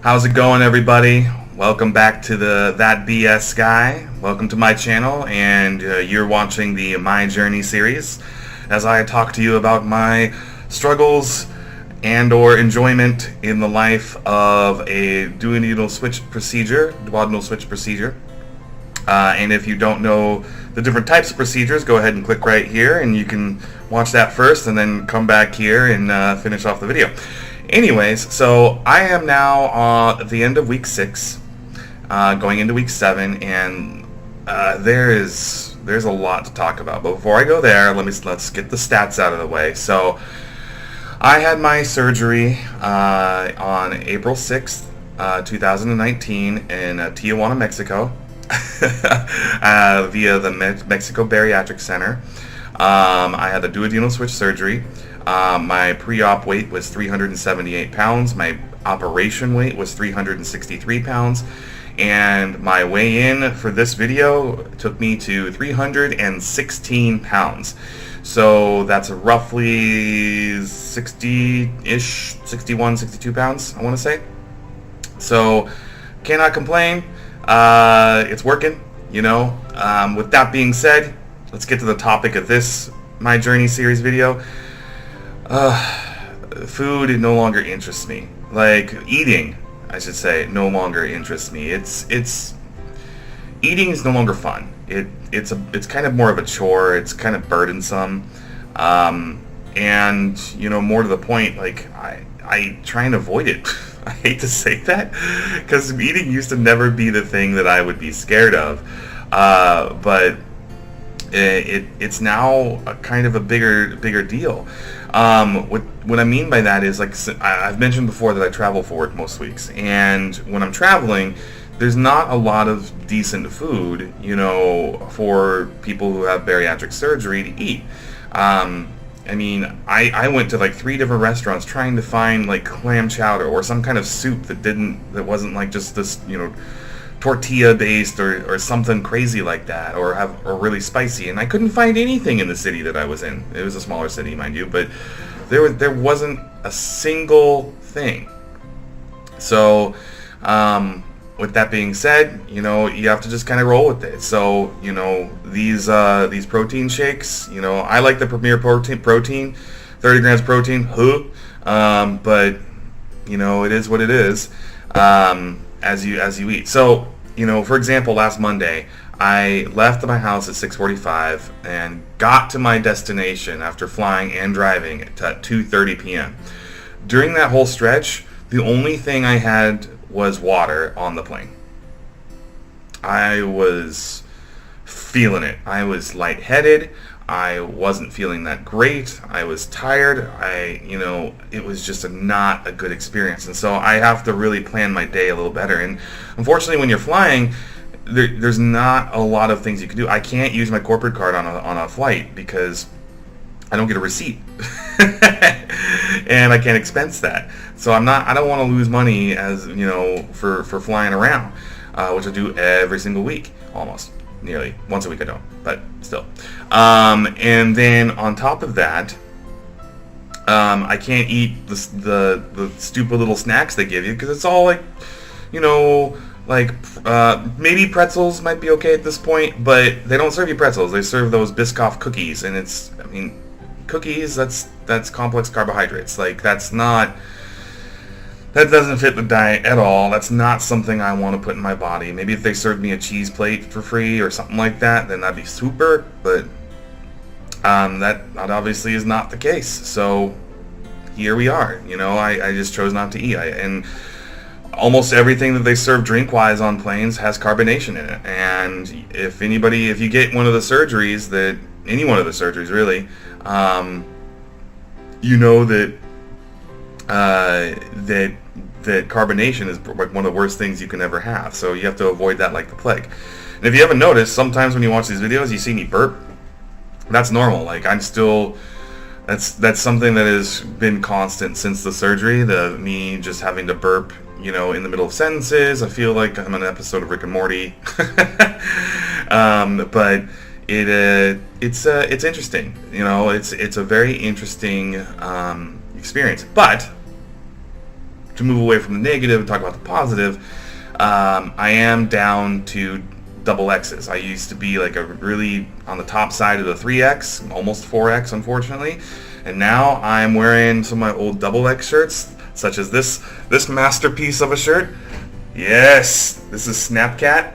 How's it going, everybody? Welcome back to That BS Guy. Welcome to my channel, and you're watching the My Journey series as I talk to you about my struggles and or enjoyment in the life of a duodenal switch procedure. And if you don't know the different types of procedures, go ahead and click right here, and you can watch that first and then come back here and finish off the video. Anyways, so I am now at the end of week 6, going into week 7, and there's a lot to talk about. But before I go there, let's get the stats out of the way. So I had my surgery on April 6th, 2019 in Tijuana, Mexico, via the Mexico Bariatric Center. I had a duodenal switch surgery. My pre-op weight was 378 pounds. My operation weight was 363 pounds. And my weigh-in for this video took me to 316 pounds. So that's roughly 60-ish, 61, 62 pounds, I want to say. So cannot complain. It's working, you know. With that being said, let's get to the topic of this My Journey series video. Food no longer interests me. Like, eating, I should say, no longer interests me. Eating is no longer fun. It's kind of more of a chore. It's kind of burdensome. And, you know, more to the point, like, I try and avoid it. I hate to say that, because eating used to never be the thing that I would be scared of. But it's now a kind of a bigger deal. What I mean by that is, like, I've mentioned before that I travel for work most weeks, and when I'm traveling, there's not a lot of decent food, you know, for people who have bariatric surgery to eat. I mean, I went to like 3 different restaurants trying to find like clam chowder or some kind of soup that wasn't like just this, you know, tortilla based or something crazy like that, or really spicy, and I couldn't find anything in the city that I was in. It was a smaller city, mind you, but there wasn't a single thing. So with that being said, you know, you have to just kind of roll with it. So, you know, these protein shakes, you know, I like the Premier protein, 30 grams protein, but you know, it is what it is. As you eat. So, you know, for example, last Monday, I left my house at 6:45 and got to my destination after flying and driving at 2:30 p.m. During that whole stretch, the only thing I had was water on the plane. I was feeling it. I was lightheaded. I wasn't feeling that great. I was tired. You know, it was just not a good experience. And so I have to really plan my day a little better. And unfortunately, when you're flying, there's not a lot of things you can do. I can't use my corporate card on a flight because I don't get a receipt. And I can't expense that. So I don't want to lose money, as you know, for flying around, which I do every single week, almost. Nearly once a week I don't, but still. And then on top of that, I can't eat the stupid little snacks they give you, because it's all like, you know, like maybe pretzels might be okay at this point, but they don't serve you pretzels. They serve those Biscoff cookies, and I mean, cookies, that's complex carbohydrates. Like, that doesn't fit the diet at all. That's not something I want to put in my body. Maybe if they served me a cheese plate for free or something like that, then that'd be super, but that obviously is not the case. So here we are. You know, I just chose not to eat. And almost everything that they serve drink-wise on planes has carbonation in it. And if you get one of the surgeries, any one of the surgeries really, you know that carbonation is like one of the worst things you can ever have. So you have to avoid that like the plague. And if you haven't noticed, sometimes when you watch these videos, you see me burp. That's normal. Like, that's something that has been constant since the surgery. Me just having to burp, you know, in the middle of sentences. I feel like I'm on an episode of Rick and Morty. But it's interesting. You know, it's a very interesting experience. But to move away from the negative and talk about the positive, I am down to double X's. I used to be like a really on the top side of the 3X, almost 4X, unfortunately. And now I'm wearing some of my old double X shirts, such as this masterpiece of a shirt. Yes, this is Snapcat.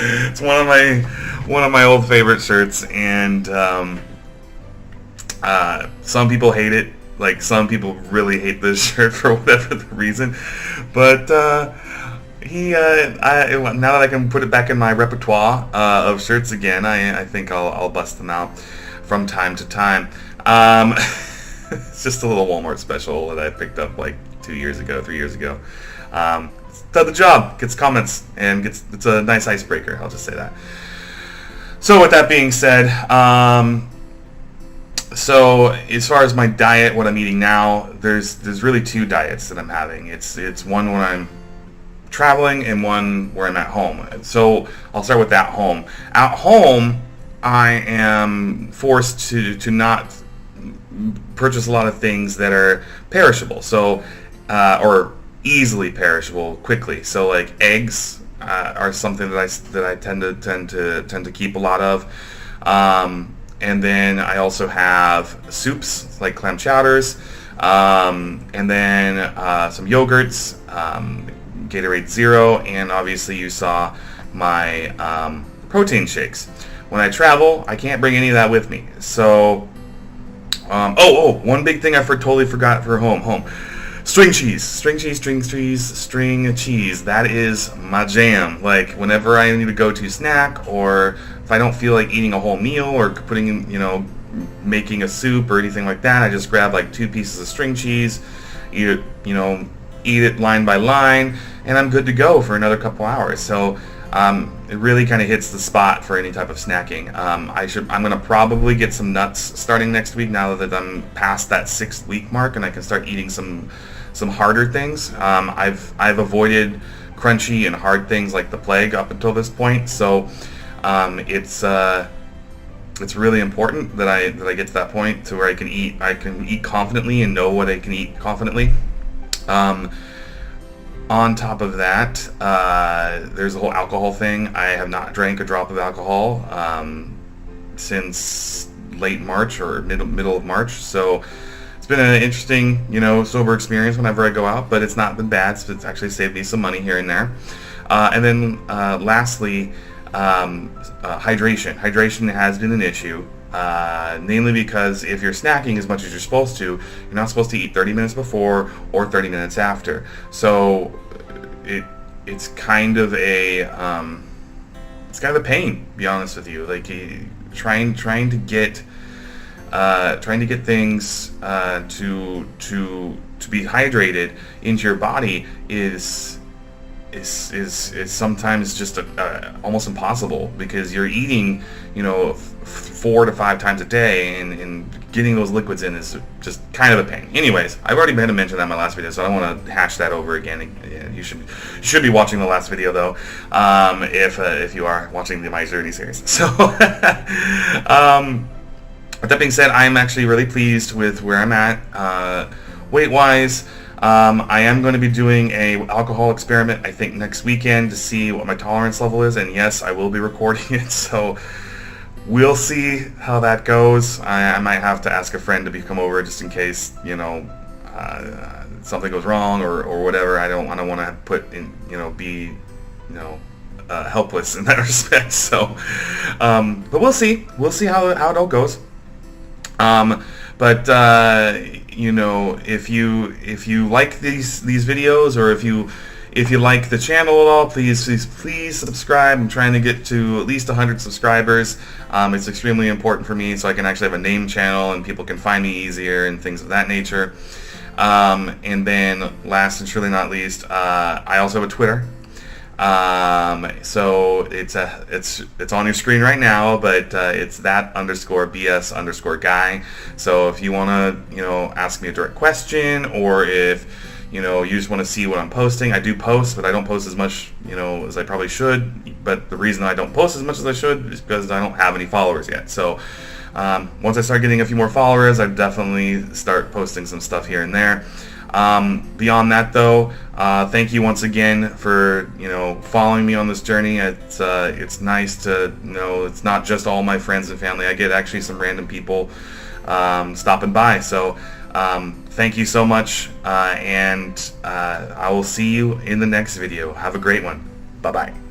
It's one of my old favorite shirts, and some people hate it. Like, some people really hate this shirt for whatever the reason. But now that I can put it back in my repertoire of shirts again, I think I'll bust them out from time to time. It's just a little Walmart special that I picked up like 3 years ago. It's done the job, gets comments, and it's a nice icebreaker, I'll just say that. So with that being said, so as far as my diet, what I'm eating now, there's really two diets that I'm having. It's one when I'm traveling and one where I'm at home. So I'll start with at home. At home, I am forced to not purchase a lot of things that are perishable, so or easily perishable quickly. So like eggs are something that I tend to keep a lot of, and then I also have soups like clam chowders, and then some yogurts, Gatorade Zero, and obviously you saw my protein shakes. When I travel, I can't bring any of that with me. So, one big thing I totally forgot for home. String cheese. That is my jam. Like, whenever I need to go to snack, or if I don't feel like eating a whole meal, or putting in, making a soup or anything like that, I just grab like 2 pieces of string cheese, eat it line by line, and I'm good to go for another couple hours. So it really kind of hits the spot for any type of snacking. I'm gonna probably get some nuts starting next week, now that I'm past that 6th week mark and I can start eating some harder things. I've avoided crunchy and hard things like the plague up until this point, so it's really important that I get to that point to where I can eat confidently and know what I can eat confidently. On top of that, there's the whole alcohol thing. I have not drank a drop of alcohol since late March or middle of March. So it's been an interesting, sober experience whenever I go out, but it's not been bad. It's actually saved me some money here and there. And then lastly, hydration. Hydration has been an issue. Namely because if you're snacking as much as you're supposed to, you're not supposed to eat 30 minutes before or 30 minutes after. So it's kind of a pain, to be honest with you. Like trying to get things to be hydrated into your body is sometimes just almost impossible, because you're eating 4 to 5 times a day, and getting those liquids in is just kind of a pain. Anyways, I've already been to mention that in my last video, so I don't want to hash that over again. You should be watching the last video though, if you are watching the My Journey series. So with that being said, I'm actually really pleased with where I'm at weight wise. I am going to be doing a alcohol experiment, I think, next weekend to see what my tolerance level is, and yes, I will be recording it, so we'll see how that goes. I might have to ask a friend to come over just in case, something goes wrong or whatever. I don't want to put in, be, helpless in that respect. So, but we'll see. We'll see how it all goes. But if you like these videos, or if you like the channel at all, please subscribe. I'm trying to get to at least 100 subscribers. It's extremely important for me, so I can actually have a name channel and people can find me easier and things of that nature. And then last and surely not least, I also have a Twitter. So it's on your screen right now, but it's that_BS_guy. So if you want to ask me a direct question, or if you just want to see what I'm posting, I do post, but I don't post as much as I probably should. But the reason I don't post as much as I should is because I don't have any followers yet. So Once I start getting a few more followers, I'd definitely start posting some stuff here and there. Beyond that, though, thank you once again for following me on this journey. It's nice to know it's not just all my friends and family. I get actually some random people stopping by. So thank you so much, and I will see you in the next video. Have a great one. Bye bye.